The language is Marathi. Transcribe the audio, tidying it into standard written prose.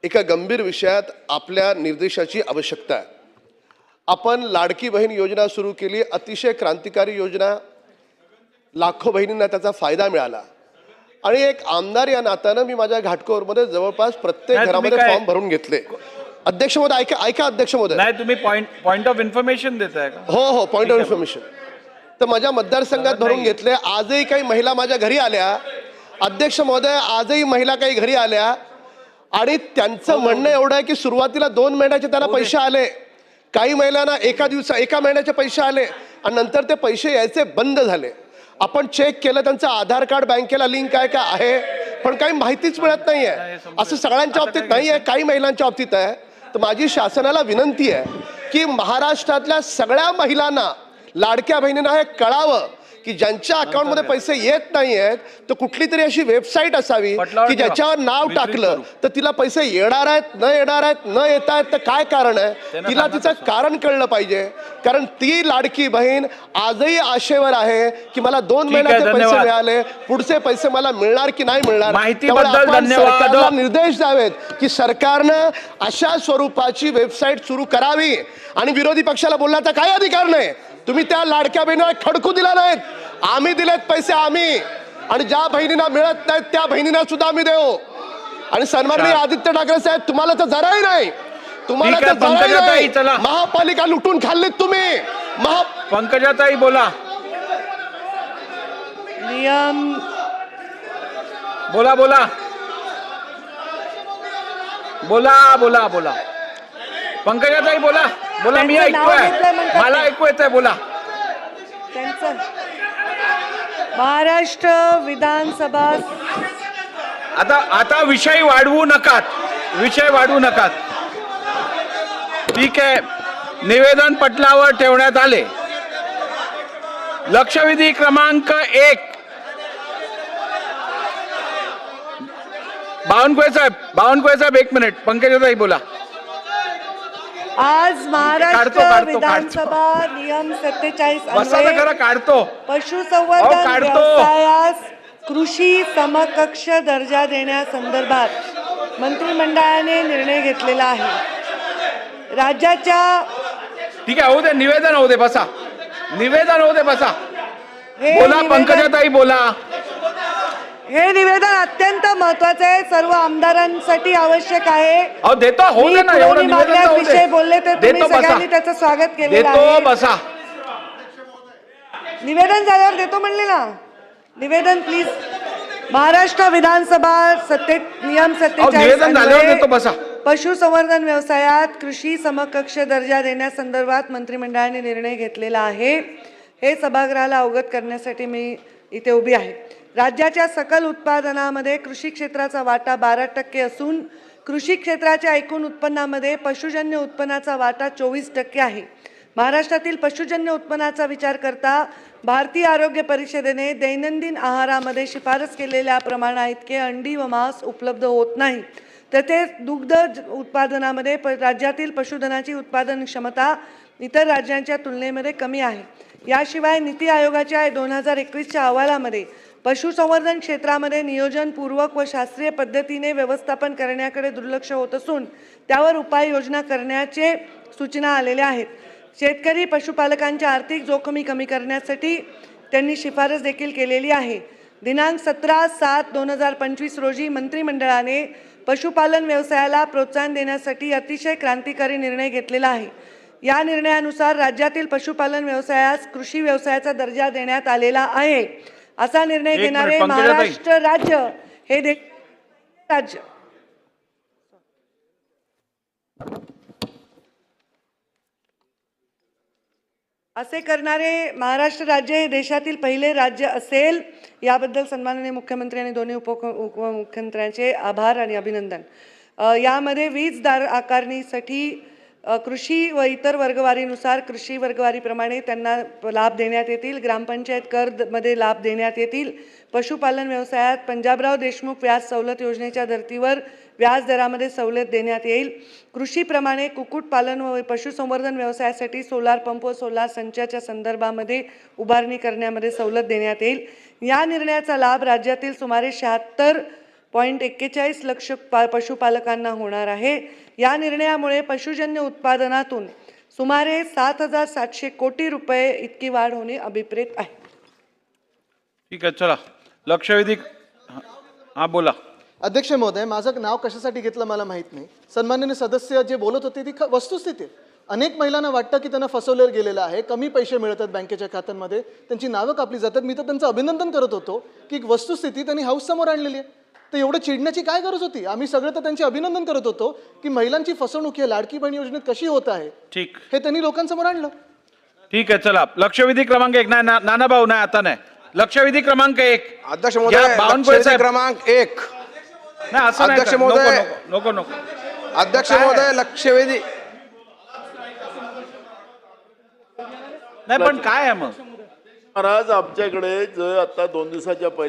एका गंभीर विषयात आपल्या निर्देशाची आवश्यकता आहे। आपण लाडकी बहीण योजना सुरू केली, अतिशय क्रांतिकारी योजना, लाखो बहिणींना त्याचा फायदा मिळाला आणि एक आमदार या नात्यानं मी माझ्या घाटकोपरमध्ये जवळपास प्रत्येक घरामध्ये फॉर्म भरून घेतले। अध्यक्ष महोदय ऐका अध्यक्ष महोदय, नाही तुम्ही पॉइंट ऑफ इन्फॉर्मेशन देताय का? हो पॉइंट ऑफ इन्फॉर्मेशन। तर माझ्या मतदारसंघात भरून घेतले। आजही काही महिला माझ्या घरी आल्या, अध्यक्ष महोदय आजही महिला काही घरी आल्या आणि त्यांचं म्हणणं एवढं आहे की सुरुवातीला 2 महिन्याचे त्यांना पैसे आले, काही महिलांना एका महिन्याचे पैसे आले आणि नंतर ते पैसे यायचे बंद झाले। आपण चेक केलं, त्यांचं आधार कार्ड बँकेला लिंक आहे का आहे, पण काही माहितीच मिळत नाहीये। असं सगळ्यांच्या बाबतीत नाही आहे, काही महिलांच्या बाबतीत आहे। तर माझी शासनाला विनंती आहे की महाराष्ट्रातल्या सगळ्या महिलांना, लाडक्या बहिणींना हे कळावं की ज्यांच्या अकाउंटमध्ये पैसे येत नाही आहेत तर कुठली तरी अशी वेबसाईट असावी की ज्याच्यावर नाव टाकलं तर तिला पैसे येणार आहेत, न येणार आहेत, न येत आहेत तर काय कारण आहे, तिला तिचं कारण कळलं पाहिजे। कारण ती लाडकी बहीण आजही आशेवर आहे की मला 2 महिन्याचे पैसे मिळाले, पुढचे पैसे मला मिळणार की नाही मिळणार। माहितीबद्दल धन्यवाद। सरकारला निर्देश द्यावेत की सरकारनं अशा स्वरूपाची वेबसाईट सुरू करावी आणि विरोधी पक्षाला बोलण्याचा काही अधिकार नाही। तुम्ही त्या लाडक्या बहिणीला खडकू दिला नाहीत, आम्ही दिलेत पैसे आम्ही, आणि ज्या बहिणींना मिळत नाहीत त्या बहिणींना सुद्धा आम्ही देऊ। आणि सन्माननीय आदित्य ठाकरे साहेब, तुम्हाला तर जराही नाही, तुम्हाला तर जराही नाही। महापालिका लुटून खाल्लीत तुम्ही। पंकजाताई बोला, नियम बोला बोला बोला बोला बोला पंकजाताई बोला बोला, मी ऐकतोय, मला ऐकू येतंय, बोला। त्यांचं महाराष्ट्र विधानसभा आता विषय वाढवू नकात, विषय वाढवू नकात। ठीक आहे, निवेदन पटलावर ठेवण्यात आले। लक्षवेधी क्रमांक 1, बावनकुळे साहेब 1 मिनिट, पंकजाताई बोला। आज महाराष्ट्र विधानसभा नियम 47 अन्वये काढतो पशुसंवर्धन व्यवसायास कृषी समकक्ष दर्जा देण्यासंदर्भात मंत्रिमंडळाने निर्णय घेतलेला आहे। राज्याच्या ठीक आहे, होऊ दे, निवेदन होऊ दे, बसा, निवेदन होऊ दे, बसा, बोला पंकजाताई बोला। हे निवेदन अत्यंत महत्त्वाचे आहे, सर्व आमदारांसाठी आवश्यक आहे। देतो, हो दे ना, एवढं निवेदन विषय बोलले तर तुम्ही सगळ्यांनी त्याचं स्वागत केलेलं आहे। बसा, निवेदन झाल्यावर देतो म्हणले ना, निवेदन प्लीज। महाराष्ट्र विधानसभा नियम 47 पशुसंवर्धन व्यवसायात कृषी समकक्ष दर्जा देण्यासंदर्भात मंत्रिमंडळाने निर्णय घेतलेला आहे। हे सभागृहाला अवगत करण्यासाठी मी इथे उभी आहे। राज्याच्या सकल उत्पादनामध्ये कृषी क्षेत्राचा वाटा 12% असून कृषी क्षेत्राच्या एकूण उत्पन्नामध्ये पशुजन्य उत्पन्नाचा वाटा 24% आहे। महाराष्ट्रातील पशुजन्य उत्पन्नाचा विचार करता भारतीय आरोग्य परिषदेने दैनंदिन आहारामध्ये शिफारस केलेल्या प्रमाणाइतके अंडी व मांस उपलब्ध होत नाही। तसेच दुग्ध उत्पादनामध्ये राज्यातील पशुधनाची उत्पादन क्षमता इतर राज्यांच्या तुलनेमध्ये कमी आहे। याशिवाय नीती आयोगाच्या 2021च्या अहवालामध्ये पशुसंवर्धन क्षेत्रामध्ये नियोजनपूर्वक व शास्त्रीय पद्धतीने व्यवस्थापन करण्याकडे दुर्लक्ष होत असून त्यावर उपाययोजना करण्याचे सूचना आलेल्या आहेत। शेतकरी पशुपालकांच्या आर्थिक जोखमी कमी करण्यासाठी त्यांनी शिफारस देखील केलेली आहे। दिनांक 17/7/2025 रोजी मंत्रिमंडळाने पशुपालन व्यवसायाला प्रोत्साहन देण्यासाठी अतिशय क्रांतिकारी निर्णय घेतलेला आहे। या निर्णयानुसार राज्यातील पशुपालन व्यवसायास कृषी व्यवसायाचा दर्जा देण्यात आलेला आहे। असा निर्णय घेणारे महाराष्ट्र राज्य हे राज्य असे करणारे महाराष्ट्र राज्य हे देशातील पहिले राज्य असेल। याबद्दल सन्माननीय मुख्यमंत्री आणि दोन्ही उपमुख्यमंत्र्यांचे आभार आणि अभिनंदन। यामध्ये वीज दर आकारणीसाठी कृषी व इतर वर्गवारीनुसार कृषी वर्गवारीप्रमाणे त्यांना लाभ देण्यात येतील। ग्रामपंचायत कर मध्ये लाभ देण्यात येतील। पशुपालन व्यवसायात पंजाबराव देशमुख व्याज सवलत योजनेच्या धर्तीवर व्याज दरामध्ये सवलत देण्यात येईल। कृषीप्रमाणे कुक्कुटपालन व पशुसंवर्धन व्यवसायासाठी सोलार पंप व सोलार संचाच्या संदर्भामध्ये उभारणी करण्यामध्ये सवलत देण्यात येईल। या निर्णयाचा लाभ राज्यातील सुमारे 76 0.41 लक्ष पशुपालकांना होणार आहे. या निर्णयामुळे पशुजन्य उत्पादनातून सुमारे 7,700 कोटी रुपये इतकी वाढ होणे अभिप्रेत आहे. ठीक आहे, चला लक्षवेधी. हा बोला. अध्यक्ष महोदय, माझं नाव कशासाठी घेतलं मला माहित नाही. सन्माननीय सदस्य जे बोलत होते ती वस्तुस्थिती आहे. अनेक महिलांना वाटतं की त्यांना फसवलं गेलेलं आहे, कमी पैसे मिळतात बँकेच्या खात्यांमध्ये, त्यांची नावं कापली जातात. मी तर त्यांचं अभिनंदन करत होतो की एक वस्तुस्थिती त्यांनी हाऊस समोर आणलेली आहे. तर एवढं चिडण्याची काय गरज होती? आम्ही सगळं तर त्यांचे अभिनंदन करत होतो की महिलांची फसवणूक ही लाडकी बहीण योजनेत कशी होत आहे, ठीक हे त्यांनी लोकांसमोर आणलं. ठीक आहे, चला लक्षवेधी क्रमांक 1. नाही नाना भाऊ, नाही आता नाही. लक्षवेधी क्रमांक 1. अध्यक्ष महोदय, लक्षवेधी क्रमांक 1. नाही असं नाही अध्यक्ष का? महोदय. नको नको. अध्यक्ष काय? महोदय, लक्षवेधी. नाही पण काय आहे मग? महाराज, आमच्याकडे जे आता 2 दिवसाच्या पहिले